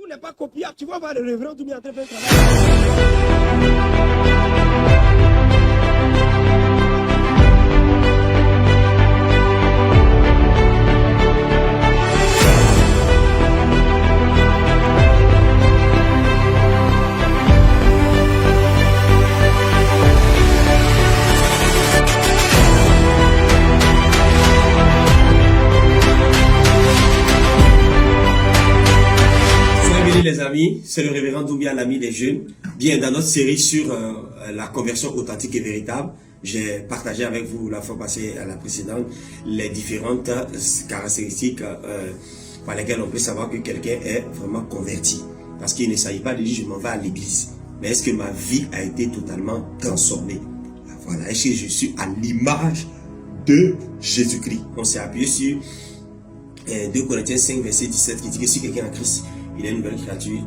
Tout n'est pas copiable. Tu vas voir le révérend tout bien en train de faire un travail. Les amis, c'est le révérend Doumbia, l'ami des jeunes. Bien, dans notre série sur la conversion authentique et véritable, j'ai partagé avec vous la fois passée à la précédente les différentes caractéristiques par lesquelles on peut savoir que quelqu'un est vraiment converti. Parce qu'il ne s'agit pas de dire je m'en vais à l'église, mais est-ce que ma vie a été totalement transformée? Voilà, est-ce que je suis à l'image de Jésus-Christ? On s'est appuyé sur 2 Corinthiens 5 verset 17 qui dit que si quelqu'un est en Christ, il est une nouvelle créature,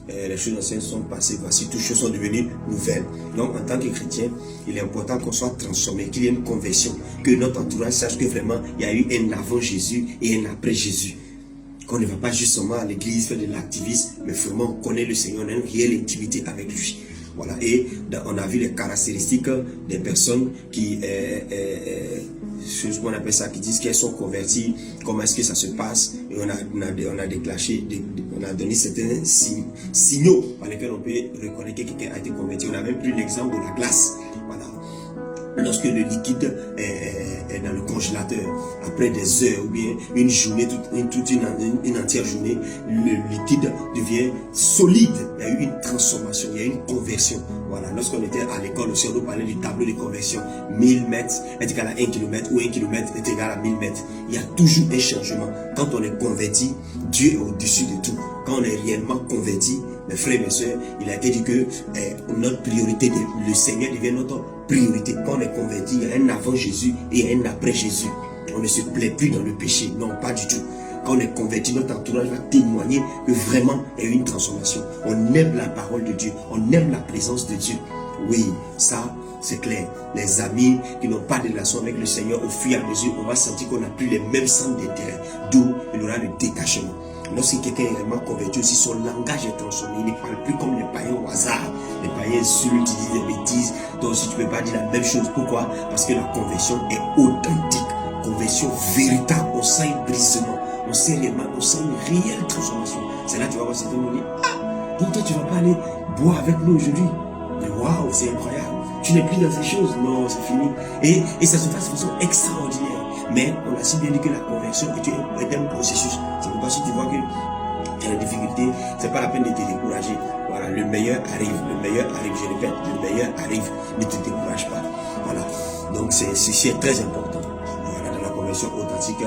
les choses anciennes sont passées, voici toutes choses sont devenues nouvelles. Donc en tant que chrétien, il est important qu'on soit transformé, qu'il y ait une conversion, que notre entourage sache que vraiment il y a eu un avant Jésus et un après Jésus. Qu'on ne va pas juste seulement à l'église faire de l'activisme, mais vraiment on connaît le Seigneur, on a une réelle intimité avec lui. Voilà, et on a vu les caractéristiques des personnes qui ce qu'on appelle ça, qui disent qu'elles sont converties, comment est-ce que ça se passe, et on a donné certains signaux par lesquels on peut reconnaître que quelqu'un a été converti. On a même pris l'exemple de la glace. Voilà. Lorsque le liquide est dans le congélateur, après des heures ou bien une journée, une entière journée, le liquide devient solide. Il y a eu une transformation, il y a eu une conversion. Voilà. Lorsqu'on était à l'école aussi, on nous parlait du tableau de conversion. 1000 mètres est égal à 1 km ou 1 km est égal à 1000 mètres. Il y a toujours un changement. Quand on est converti, Dieu est au-dessus de tout. Quand on est réellement converti, mes frères et mes soeurs, il a été dit que notre priorité, le Seigneur devient notre priorité. Quand on est converti, il y a un avant Jésus et un après Jésus. On ne se plaît plus dans le péché. Non, pas du tout. Quand on est converti, notre entourage va témoigner que vraiment il y a eu une transformation. On aime la parole de Dieu. On aime la présence de Dieu. Oui, ça, c'est clair. Les amis qui n'ont pas de relation avec le Seigneur, au fur et à mesure, on va sentir qu'on n'a plus les mêmes centres d'intérêt. D'où il y aura le détachement. Lorsque quelqu'un est vraiment converti aussi, son langage est transformé. Il ne parle plus comme les païens au hasard. Les païens insultent, ils disent des bêtises. Donc si tu ne peux pas dire la même chose, pourquoi? Parce que la conversion est authentique. Conversion véritable. On sent un brisement. On sent réellement, on sent une réelle transformation. C'est là que tu vas voir certains nous dire, ah, donc toi tu ne vas pas aller boire avec nous aujourd'hui. Waouh, c'est incroyable. Tu n'es plus dans ces choses. Non, c'est fini. Et ça se passe de façon extraordinaire. Mais on a si bien dit que la conversion est un processus. C'est pourquoi si tu vois que tu as des difficultés, c'est pas la peine de te décourager. Voilà, le meilleur arrive, je répète, le meilleur arrive, ne te décourage pas. Voilà, donc c'est très important. Voilà, dans la conversion authentique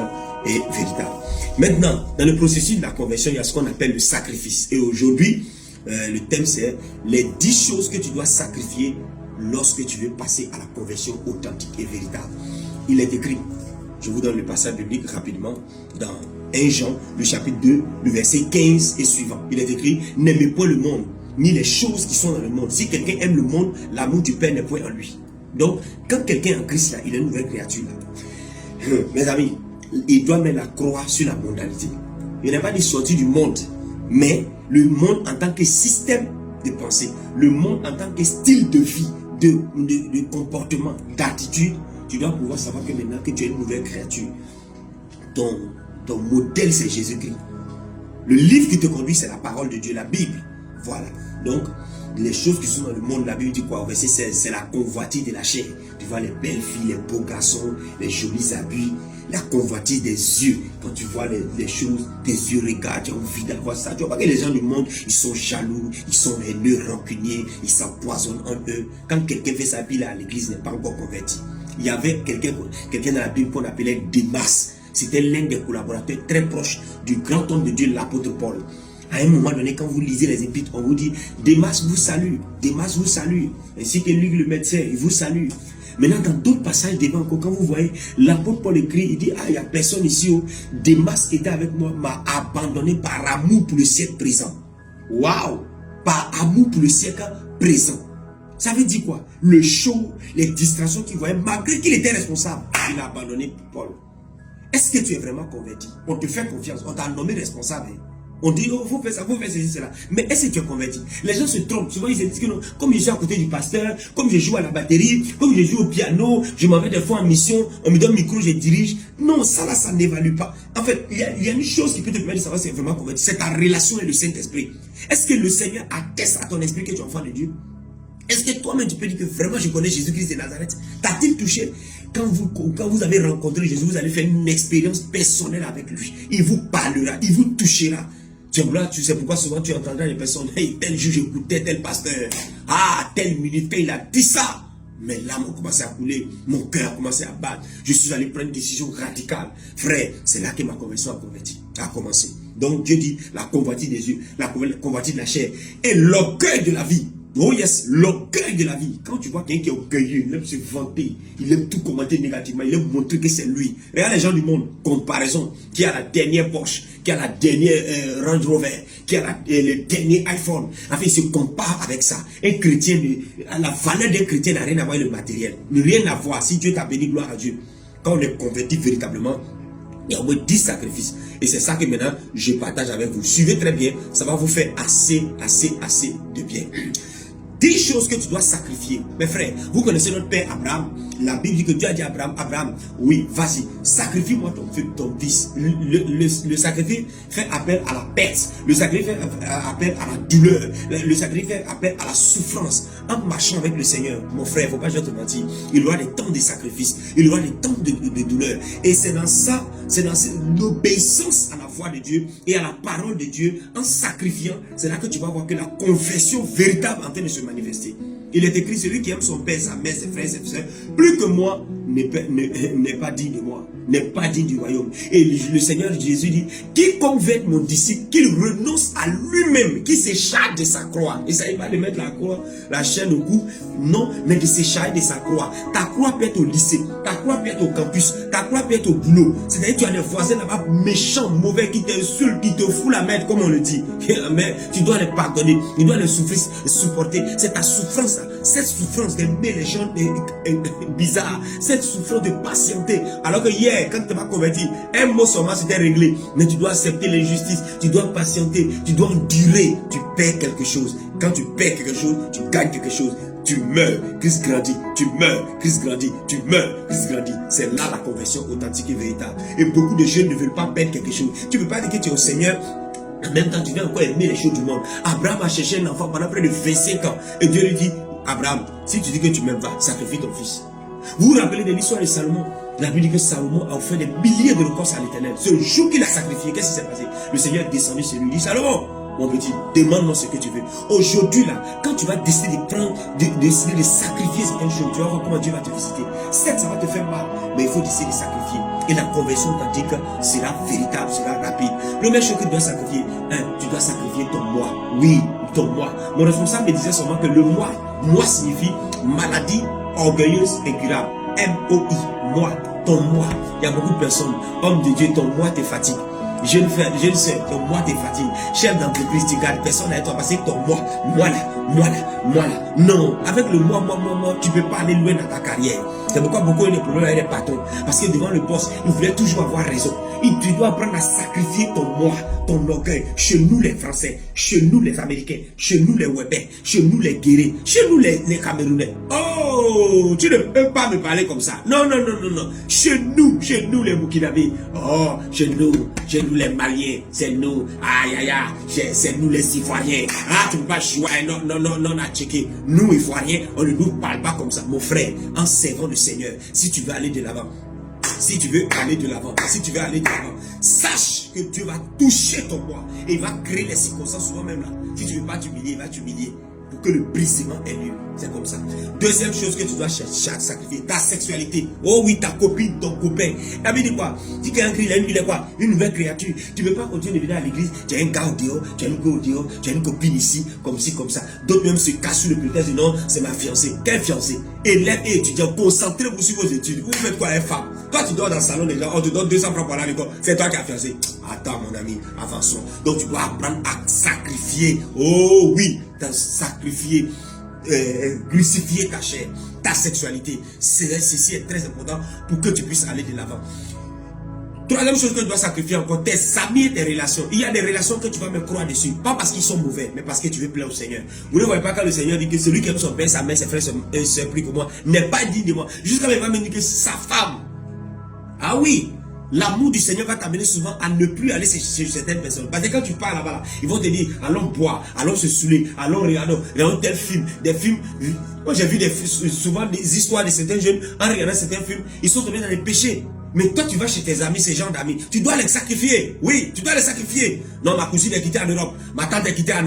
et véritable. Maintenant, dans le processus de la conversion, il y a ce qu'on appelle le sacrifice. Et aujourd'hui, le thème c'est les 10 choses que tu dois sacrifier lorsque tu veux passer à la conversion authentique et véritable. Il est écrit, je vous donne le passage biblique rapidement, dans 1 Jean, le chapitre 2, le verset 15 et suivant. Il est écrit, n'aimez point le monde, ni les choses qui sont dans le monde. Si quelqu'un aime le monde, l'amour du Père n'est point en lui. Donc, quand quelqu'un est en Christ, là, il est une nouvelle créature. Là. Mes amis, il doit mettre la croix sur la mondialité. Il n'est pas dit sortir du monde, mais le monde en tant que système de pensée, le monde en tant que style de vie, de comportement, d'attitude. Tu dois pouvoir savoir que maintenant que tu es une nouvelle créature, ton modèle c'est Jésus-Christ. Le livre qui te conduit c'est la parole de Dieu, la Bible. Voilà. Donc, les choses qui sont dans le monde, la Bible dit quoi? Au verset 16, c'est la convoitise de la chair. Tu vois les belles filles, les beaux garçons, les jolis habits, la convoitise des yeux. Quand tu vois les choses, tes yeux regardent, tu as envie d'avoir ça. Tu vois pas que les gens du monde, ils sont jaloux, ils sont haineux, rancuniers, ils s'empoisonnent en eux. Quand quelqu'un fait sa vie à l'église, n'est pas encore converti. Il y avait quelqu'un dans la Bible qu'on appelait Démas. C'était l'un des collaborateurs très proches du grand homme de Dieu, l'apôtre Paul. À un moment donné, quand vous lisez les épîtres, on vous dit, Démas vous salue, Démas vous salue, ainsi que Luc le médecin, il vous salue. Maintenant, dans d'autres passages devant encore, quand vous voyez, l'apôtre Paul écrit, il dit, ah, il n'y a personne ici, où Démas était avec moi, m'a abandonné par amour pour le siècle présent. Waouh! Par amour pour le siècle présent. Ça veut dire quoi? Le show, les distractions qu'il voyait, malgré qu'il était responsable, il a abandonné Paul. Est-ce que tu es vraiment converti? On te fait confiance, on t'a nommé responsable. On dit, oh, faut faire ça, faut faire ceci, cela. Mais est-ce que tu es converti? Les gens se trompent. Souvent, ils se disent que non, comme je suis à côté du pasteur, comme je joue à la batterie, comme je joue au piano, je m'en vais des fois en mission, on me donne le micro, je dirige. Non, ça là, ça n'évalue pas. En fait, il y a une chose qui peut te permettre de savoir si tu es vraiment converti. C'est ta relation avec le Saint-Esprit. Est-ce que le Seigneur atteste à ton esprit que tu es enfant de Dieu? Est-ce que toi-même tu peux dire que vraiment je connais Jésus-Christ de Nazareth? T'a-t-il touché? Quand vous avez rencontré Jésus, vous allez faire une expérience personnelle avec lui. Il vous parlera, il vous touchera. Tu sais pourquoi souvent tu entendras les personnes, hey, tel juge écoutait tel pasteur, ah, tel militaire, il a dit ça. Mes larmes ont commencé à couler, mon cœur a commencé à battre. Je suis allé prendre une décision radicale. Frère, c'est là que ma conversion a commencé. Donc Dieu dit, la convoitise des yeux, la convoitise de la chair et l'orgueil de la vie. Oh yes, l'orgueil de la vie. Quand tu vois quelqu'un qui est orgueilleux, il aime se vanter, il aime tout commenter négativement, il aime montrer que c'est lui. Regarde les gens du monde, comparaison, qui a la dernière Porsche, qui a la dernière Range Rover, qui a le dernier iPhone. En fait, il se compare avec ça. Un chrétien, la valeur d'un chrétien n'a rien à voir avec le matériel. Rien à voir. Si Dieu t'a béni, gloire à Dieu. Quand on est converti véritablement, il y a au moins 10 sacrifices. Et c'est ça que maintenant, je partage avec vous. Suivez très bien, ça va vous faire assez de bien. 10 choses que tu dois sacrifier. Mes frères, vous connaissez notre père Abraham. La Bible dit que Dieu a dit à Abraham, Abraham, oui, vas-y, sacrifie-moi ton fils. Le sacrifice fait appel à la perte. Le sacrifice fait appel à la douleur. Le sacrifice fait appel à la souffrance. En marchant avec le Seigneur, mon frère, il ne faut pas te mentir, il y aura des temps de sacrifice, il y aura des temps de douleur. Et c'est dans ça, c'est dans l'obéissance à la voix de Dieu et à la parole de Dieu, en sacrifiant, c'est là que tu vas voir que la confession véritable est en train de se manifester. Il est écrit, celui qui aime son père, sa mère, ses frères, ses soeurs, plus que moi, n'est pas digne de moi, n'est pas digne du royaume. Et le Seigneur Jésus dit, quiconque veut être mon disciple, qu'il renonce à lui-même, qu'il s'échappe de sa croix. Il ne s'agit pas de mettre la croix, la chaîne au cou, non, mais de s'échapper de sa croix. Ta croix peut être au lycée, ta croix peut être au campus, ta croix peut être au boulot. C'est-à-dire que tu as des voisins là-bas méchants, mauvais, qui t'insultent, qui te foutent la merde, comme on le dit. Mais tu dois les pardonner, tu dois les supporter. C'est ta souffrance, cette souffrance d'aimer les gens bizarres, cette souffrance de patienter. Alors que hier, quand tu m'as converti, un mot seulement c'était réglé. Mais tu dois accepter l'injustice, tu dois patienter, tu dois endurer. Tu perds quelque chose. Quand tu perds quelque chose, tu gagnes quelque chose. Tu meurs, Christ grandit, tu meurs, Christ grandit, tu meurs, Christ grandit. C'est là la conversion authentique et véritable. Et beaucoup de jeunes ne veulent pas perdre quelque chose. Tu ne peux pas dire que tu es au Seigneur. En même temps, tu viens encore aimer les choses du monde. Abraham a cherché un enfant pendant près de 25 ans. Et Dieu lui dit, Abraham, si tu dis que tu m'aimes, va, sacrifie ton fils. Vous vous rappelez de l'histoire de Salomon? La Bible dit que Salomon a offert des milliers de records à l'Éternel. Ce jour qu'il a sacrifié, qu'est-ce qui s'est passé? Le Seigneur est descendu sur lui. Il dit, Salomon, mon petit, demande-moi ce que tu veux. Aujourd'hui, là, quand tu vas décider décider de sacrifier certaines choses, tu vas voir comment Dieu va te visiter. Certes, ça va te faire mal, mais il faut décider de sacrifier. Et la conversion authentique sera véritable, sera rapide. Première chose que tu dois sacrifier, tu dois sacrifier ton moi. Oui, ton moi. Mon responsable me disait seulement que le moi signifie maladie orgueilleuse incurable. M-O-I, moi, ton moi. Il y a beaucoup de personnes, homme de Dieu, ton moi te fatigue. Jeune frère, jeune soeur, ton moi te fatigue. Chef d'entreprise, tu gardes personne avec toi parce que ton moi là. Non, avec le moi, tu ne peux pas aller loin dans ta carrière. C'est pourquoi beaucoup ont des problèmes avec les patrons. Parce que devant le poste, ils voulaient toujours avoir raison. Tu dois apprendre à sacrifier ton moi, ton orgueil. Chez nous les Français, chez nous les Américains, chez nous les Webais, chez nous les Guéris, chez nous les Camerounais. Oh, tu ne peux pas me parler comme ça. Non. Chez nous les Burkinabés. Oh, chez nous les Maliens, c'est nous. C'est nous les Ivoiriens. Ah, tu ne peux pas choisir. Non, à checker. Nous, Ivoiriens, on ne nous parle pas comme ça. Mon frère, en servant le Seigneur, si tu veux aller de l'avant, sache que Dieu va toucher ton moi et il va créer les circonstances souvent même là. Si tu ne veux pas t'humilier, il va t'humilier pour que le brisement ait lieu. C'est comme ça. Deuxième chose que tu dois sacrifier, ta sexualité. Oh oui, ta copine, ton copain. La Bible dit quoi? Si quelqu'un crie, il est quoi? Une nouvelle créature. Tu ne veux pas continuer de venir à l'église. Tu as un gars au dehors, tu as une go au dehors, tu as une copine ici, comme ci, comme ça. D'autres même se cassent sur le prétexte du non, c'est ma fiancée. Quelle fiancée? Élèves et étudiants, concentrez-vous sur vos études. Vous faites quoi, une femme? Toi, tu dors dans le salon des gens, on te donne 200 francs pour aller à l'école. C'est toi qui as fiancé. Attends, mon ami, avançons. Donc, tu dois apprendre à sacrifier. Oh oui, sacrifier. Crucifier ta chair, ta sexualité. Ceci est très important pour que tu puisses aller de l'avant. Troisième chose que tu dois sacrifier encore, tes amis et tes relations. Il y a des relations que tu vas me croire dessus. Pas parce qu'ils sont mauvais, mais parce que tu veux plaire au Seigneur. Vous ne voyez pas quand le Seigneur dit que celui qui aime son père, sa mère, ses frères, ses plus que moi, n'est pas digne de moi. Jusqu'à même, il va me dire que sa femme. Ah oui, l'amour du Seigneur va t'amener souvent à ne plus aller chez certaines personnes. Parce que quand tu pars là-bas, ils vont te dire, allons boire, allons se saouler, allons regarder tel film, des films. Moi j'ai vu souvent des histoires de certains jeunes, en regardant certains films, ils sont tombés dans les péchés. Mais toi tu vas chez tes amis, ces gens d'amis, tu dois les sacrifier. Oui, tu dois les sacrifier. Non, ma cousine est quittée en Europe, ma tante est quittée à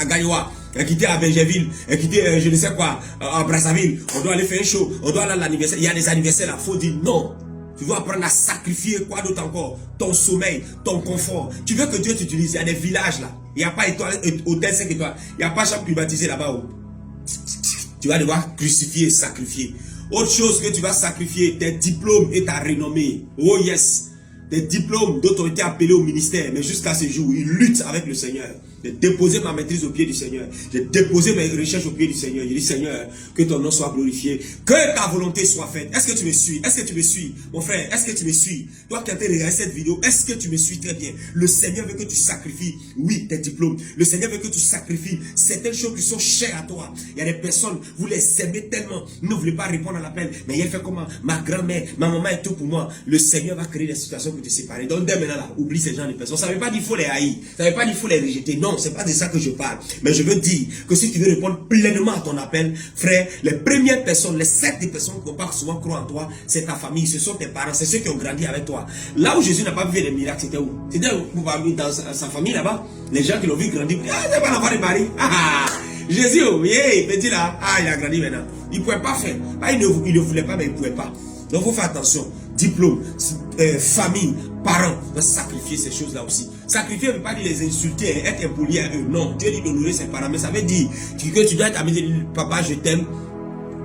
Gaïoua, elle est quittée à Bergerville, elle est quittée je ne sais quoi, à Brazzaville. On doit aller faire un show, on doit aller à l'anniversaire. Il y a des anniversaires là, il faut dire non. Tu dois apprendre à sacrifier quoi d'autre encore? Ton sommeil, ton confort. Tu veux que Dieu t'utilise. Il y a des villages là. Il n'y a pas hôtel 5 étoiles. Il n'y a pas chambre privatisée là-bas. Tu vas devoir crucifier, sacrifier. Autre chose que tu vas sacrifier, tes diplômes et ta renommée. Oh yes. Des diplômes d'autres ont été appelés au ministère. Mais jusqu'à ce jour, ils luttent avec le Seigneur. J'ai déposé ma maîtrise au pied du Seigneur. J'ai déposé mes recherches au pied du Seigneur. J'ai dit, Seigneur, que ton nom soit glorifié. Que ta volonté soit faite. Est-ce que tu me suis? Est-ce que tu me suis? Mon frère, est-ce que tu me suis? Toi qui as regardé cette vidéo, est-ce que tu me suis très bien? Le Seigneur veut que tu sacrifies, oui, tes diplômes. Le Seigneur veut que tu sacrifies certaines choses qui sont chères à toi. Il y a des personnes, vous les aimez tellement. Vous ne voulez pas répondre à l'appel. Mais elle fait comment? Ma grand-mère, ma maman est tout pour moi. Le Seigneur va créer des situations pour te séparer. Donc dès maintenant là, oublie ces gens de personnes. Ça ne veut pas dire qu'il faut les haïr. Ça ne veut pas dire qu'il faut les rejeter. Non, c'est pas de ça que je parle. Mais je veux dire que si tu veux répondre pleinement à ton appel, frère, les premières personnes, les 7 personnes qui vont pas souvent croire en toi, c'est ta famille, ce sont tes parents, c'est ceux qui ont grandi avec toi. Là où Jésus n'a pas vu des miracles, c'était où? C'était dans sa famille là-bas. Les gens qui l'ont vu grandir, ah, c'est pas l'enfant de Marie. Ah, Jésus, oui, petit là, ah, il a grandi maintenant. Il ne pouvait pas faire. Ah, il ne voulait pas, mais il ne pouvait pas. Donc, il faut faire attention. Diplôme, famille, parents, on va sacrifier ces choses-là aussi. Sacrifier ne veut pas dire les insulter, être impoli à eux. Non, Dieu dit d'honorer ses parents, mais ça veut dire que tu dois être amusé, papa, je t'aime,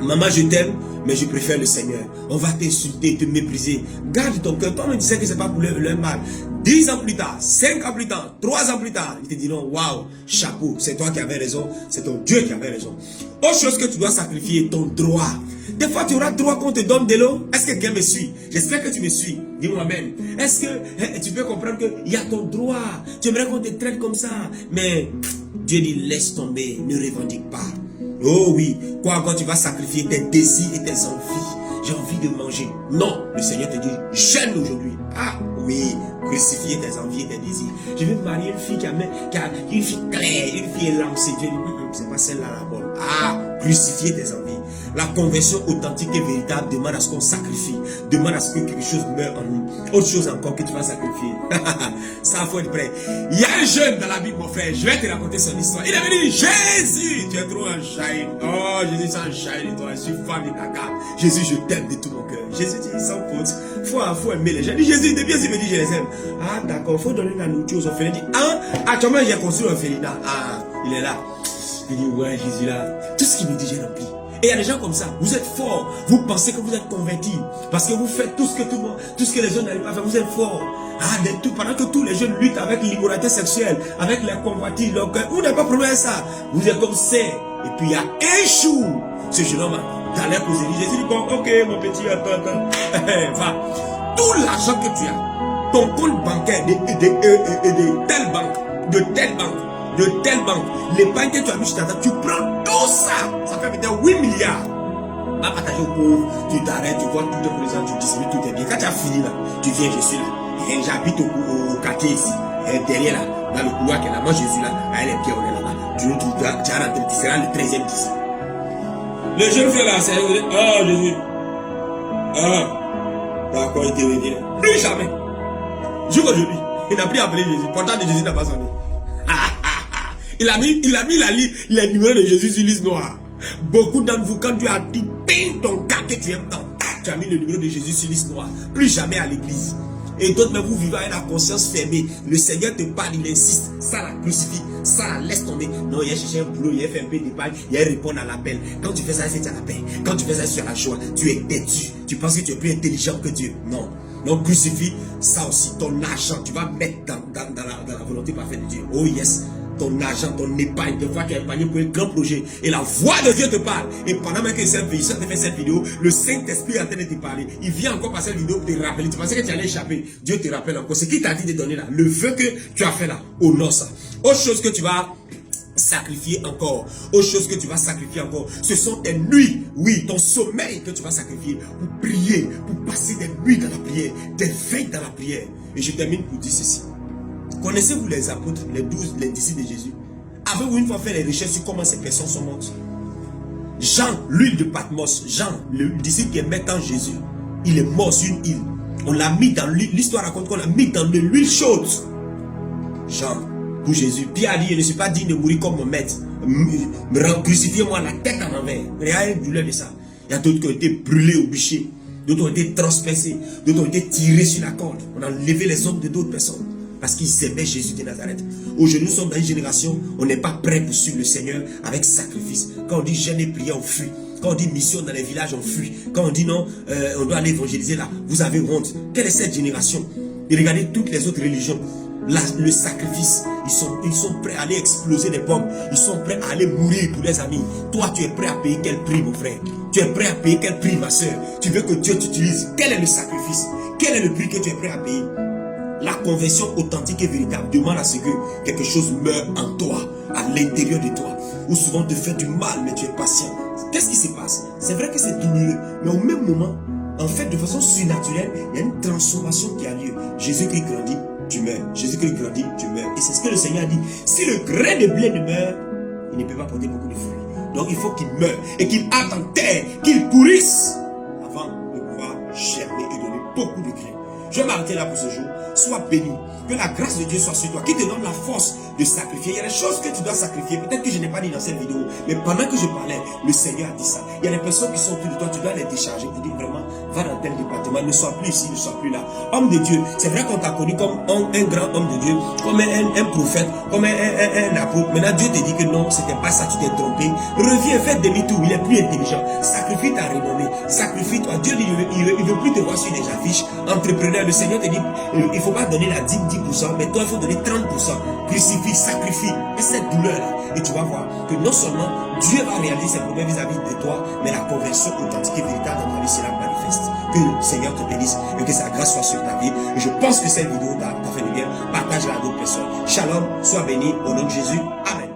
maman, je t'aime, mais je préfère le Seigneur. On va t'insulter, te mépriser. Garde ton cœur. Toi-même, tu sais que ce n'est pas pour leur mal. 10 ans plus tard, 5 ans plus tard, 3 ans plus tard, ils te diront, waouh, chapeau, c'est toi qui avais raison, c'est ton Dieu qui avait raison. Autre chose que tu dois sacrifier, ton droit. Des fois, tu auras droit qu'on te donne de l'eau. Est-ce que quelqu'un me suit? J'espère que tu me suis. Dis-moi même. Est-ce que tu peux comprendre qu'il y a ton droit? Tu aimerais qu'on te traite comme ça. Mais Dieu dit, laisse tomber, ne revendique pas. Oh oui, quoi quand tu vas sacrifier tes désirs et tes envies? J'ai envie de manger. Non, le Seigneur te dit, jeûne aujourd'hui. Ah oui, crucifier tes envies et tes désirs. Je vais me marier une fille qui a une fille claire, une fille lancée. Dieu dit, c'est pas celle-là la bonne. Ah, crucifier tes envies. La conversion authentique et véritable demande à ce qu'on sacrifie. Demande à ce que quelque chose meure en nous. Autre chose encore que tu vas sacrifier. Ça, il faut être prêt. Il y a un jeune dans la Bible, mon frère. Je vais te raconter son histoire. Il avait dit, Jésus, tu es trop un shine. Oh, Jésus, c'est un shine de toi. Je suis fan de ta carte. Jésus, je t'aime de tout mon cœur. Jésus dit, sans faute. Faut aimer les gens. Je dis, Jésus, depuis il me dit, je les aime. Ah, d'accord, il faut donner la nourriture aux orphelins. Il dit, ah, actuellement, j'ai construit un orphelinat. Ah, il est là. Il dit, ouais, Jésus, là. Tout ce qu'il me dit, j'ai rempli. Et il y a des gens comme ça, vous êtes forts, vous pensez que vous êtes convertis, parce que vous faites tout ce que les jeunes n'arrivent pas à faire, vous êtes forts. Ah, pendant que tous les jeunes luttent avec l'immoralité sexuelle, avec les convoitises, vous n'avez pas problème à ça. Vous êtes comme ça. Et puis il y a un jour, ce jeune homme dans l'air posé, Jésus dit, bon, ok, mon petit, attends, va. Tout l'argent que tu as, ton compte bancaire de telle banque, l'épargne que tu as mis chez ta tante, tu prends tout ça. Ça fait peut-être 8 milliards. Va partager aux pauvres, tu t'arrêtes, tu vois tout est présent, tu distribues tout est bien. Quand tu as fini là, tu viens, je suis là. Et j'habite au quartier ici. Et derrière là, dans le couloir qui est là, moi je suis là. Avec les pieds, on est là-bas. Tu as rentré, tu seras le 13e d'ici. Le jeune frère là, c'est ah Jésus. Ah, d'accord, il te revient. Plus jamais. Jusqu'aujourd'hui, il n'a plus appelé Jésus. Pourtant, Jésus n'a pas sonné. Il a mis les numéros de Jésus sur liste noire. Beaucoup d'entre vous, quand Dieu a dit, peins ton cas que tu aimes tant, tu as mis le numéro de Jésus sur liste noire. Plus jamais à l'église. Et d'autres, mais vous vivez avec la conscience fermée. Le Seigneur te parle, il insiste. Ça la crucifie, ça la laisse tomber. Non, il a cherché un boulot, il a fait un peu d'épargne, il a répondu à l'appel. Quand tu fais ça, c'est à la paix. Quand tu fais ça, tu as la joie. Tu es têtu. Tu penses que tu es plus intelligent que Dieu. Non. Donc crucifie ça aussi. Ton argent, tu vas mettre dans la volonté parfaite de Dieu. Oh yes. ton argent, ton épargne, des fois tu as épargné pour un grand projet, et la voix de Dieu te parle, et pendant même que cette vidéo, le Saint-Esprit est en train de te parler, il vient encore par cette vidéo pour te rappeler, tu pensais que tu allais échapper, Dieu te rappelle encore, ce qu'il t'a dit de donner là, le vœu que tu as fait là, honore ça. Autre chose que tu vas sacrifier encore, autre chose que tu vas sacrifier encore, ce sont tes nuits, oui, ton sommeil que tu vas sacrifier pour prier, pour passer des nuits dans la prière, des veilles dans la prière. Et je termine pour dire ceci. Connaissez-vous les apôtres, les 12, les disciples de Jésus? Avez-vous une fois fait les recherches sur comment ces personnes sont mortes? Jean, l'huile de Patmos, Jean, le disciple qui est maintenant Jésus, il est mort sur une île. On l'a mis dans l'huile, l'histoire raconte qu'on l'a mis dans de l'huile chaude. Jean, pour Jésus, Pierre a dit, je ne suis pas digne de mourir comme mon maître. Crucifiez-moi la tête en envers. Regardez le douleur de ça. Il y a d'autres qui ont été brûlés au bûcher, d'autres ont été transpercés, d'autres ont été tirés sur la corde. On a levé les hommes de d'autres personnes. Parce qu'ils aimaient Jésus de Nazareth. Aujourd'hui, nous sommes dans une génération, on n'est pas prêt pour suivre le Seigneur avec sacrifice. Quand on dit jeûne et prière, on fuit. Quand on dit mission dans les villages, on fuit. Quand on dit non, on doit aller évangéliser là, vous avez honte. Quelle est cette génération? Et regardez toutes les autres religions. Le sacrifice, ils sont prêts à aller exploser des bombes. Ils sont prêts à aller mourir pour les amis. Toi, tu es prêt à payer quel prix, mon frère? Tu es prêt à payer quel prix, ma soeur? Tu veux que Dieu t'utilise? Quel est le sacrifice? Quel est le prix que tu es prêt à payer? La conversion authentique et véritable demande à ce que quelque chose meure en toi, à l'intérieur de toi. Ou souvent te fait du mal, mais tu es patient. Qu'est-ce qui se passe? C'est vrai que c'est douloureux, mais au même moment, en fait, de façon surnaturelle, il y a une transformation qui a lieu. Jésus-Christ grandit, tu meurs. Jésus-Christ grandit, tu meurs. Et c'est ce que le Seigneur a dit. Si le grain de blé ne meurt, il ne peut pas porter beaucoup de fruits. Donc il faut qu'il meure et qu'il hâte en terre, qu'il pourrisse avant de pouvoir germer et donner beaucoup de grains. Je vais m'arrêter là pour ce jour. Sois béni. Que la grâce de Dieu soit sur toi. Qui te donne la force de sacrifier. Il y a des choses que tu dois sacrifier. Peut-être que je n'ai pas dit dans cette vidéo. Mais pendant que je parlais, le Seigneur a dit ça. Il y a des personnes qui sont autour de toi. Tu dois les décharger. Tu dis vraiment, va dans tel département. Ne sois plus ici, ne sois plus là. Homme de Dieu. C'est vrai qu'on t'a connu comme un grand homme de Dieu. Comme un prophète. Comme un apôtre. Maintenant, Dieu te dit que non, c'était pas ça. Tu t'es trompé. Reviens, fais demi-tour. Il est plus intelligent. Sacrifie ta renommée. Sacrifie-toi. Dieu dit, il veut plus te voir sur des affiches. Entrepreneur, le Seigneur te dit, il ne faut pas donner la 10%, mais toi, il faut donner 30%. Crucifie, sacrifie. Et cette douleur-là, et tu vas voir que non seulement Dieu va réaliser ses promesses vis-à-vis de toi, mais la conversion authentique et véritable dans ta vie sera manifeste. Que le Seigneur te bénisse et que sa grâce soit sur ta vie. Et je pense que cette vidéo t'a fait du bien. Partage-la à d'autres personnes. Shalom, sois béni au nom de Jésus. Amen.